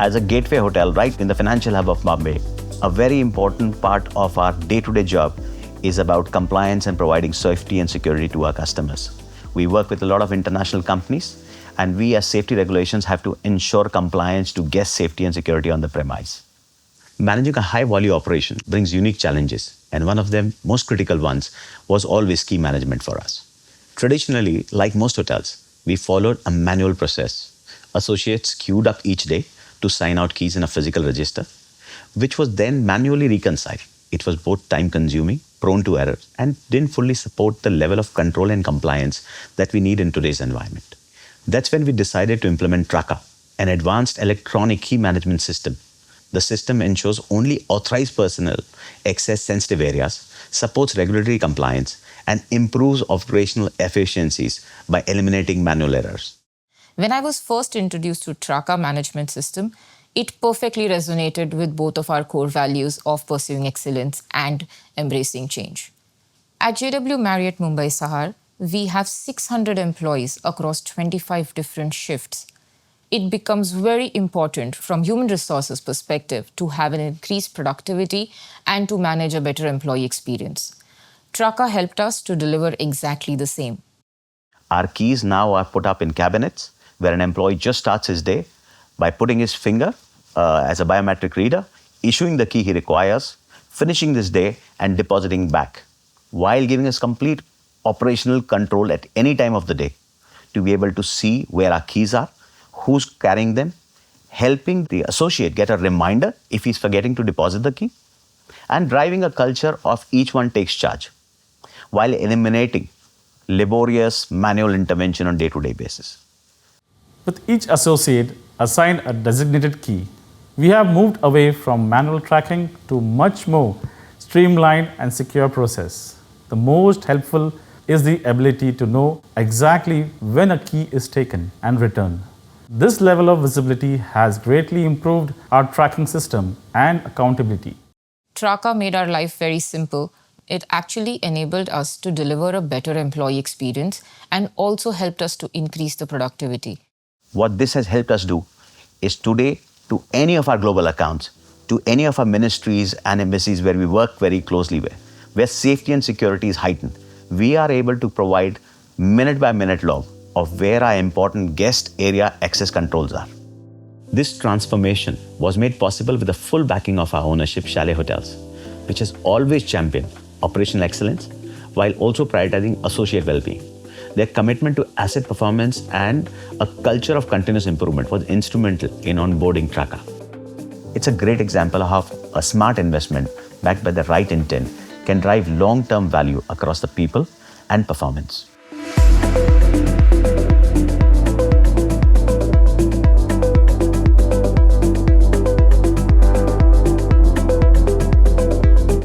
As a gateway hotel right in the financial hub of Bombay, a very important part of our day-to-day job is about compliance and providing safety and security to our customers. We work with a lot of international companies, and we as safety regulations have to ensure compliance to guest safety and security on the premise. Managing a high-volume operation brings unique challenges, and one of them, most critical ones, was always key management for us. Traditionally, like most hotels, we followed a manual process. Associates queued up each day to sign out keys in a physical register, which was then manually reconciled. It was both time-consuming, prone to error, and didn't fully support the level of control and compliance that we need in today's environment. That's when we decided to implement Traka, an advanced electronic key management system. The system ensures only authorized personnel access sensitive areas, supports regulatory compliance, and improves operational efficiencies by eliminating manual errors. When I was first introduced to Traka management system, it perfectly resonated with both of our core values of pursuing excellence and embracing change. At JW Marriott Mumbai Sahar, we have 600 employees across 25 different shifts. It becomes very important from human resources perspective to have an increased productivity and to manage a better employee experience. Traka helped us to deliver exactly the same. Our keys now are put up in cabinets where an employee just starts his day by putting his finger as a biometric reader, issuing the key he requires, finishing this day and depositing back, while giving us complete operational control at any time of the day to be able to see where our keys are, who's carrying them, helping the associate get a reminder if he's forgetting to deposit the key, and driving a culture of each one takes charge, while eliminating laborious manual intervention on day-to-day basis. With each associate assigned a designated key, we have moved away from manual tracking to much more streamlined and secure process. The most helpful is the ability to know exactly when a key is taken and returned. This level of visibility has greatly improved our tracking system and accountability. Traka made our life very simple. It actually enabled us to deliver a better employee experience and also helped us to increase the productivity. What this has helped us do is today, to any of our global accounts, to any of our ministries and embassies where we work very closely with, where safety and security is heightened, we are able to provide minute-by-minute log of where our important guest area access controls are. This transformation was made possible with the full backing of our ownership, Chalet Hotels, which has always championed operational excellence while also prioritizing associate well-being. Their commitment to asset performance and a culture of continuous improvement was instrumental in onboarding Traka. It's a great example of how a smart investment backed by the right intent can drive long-term value across the people and performance.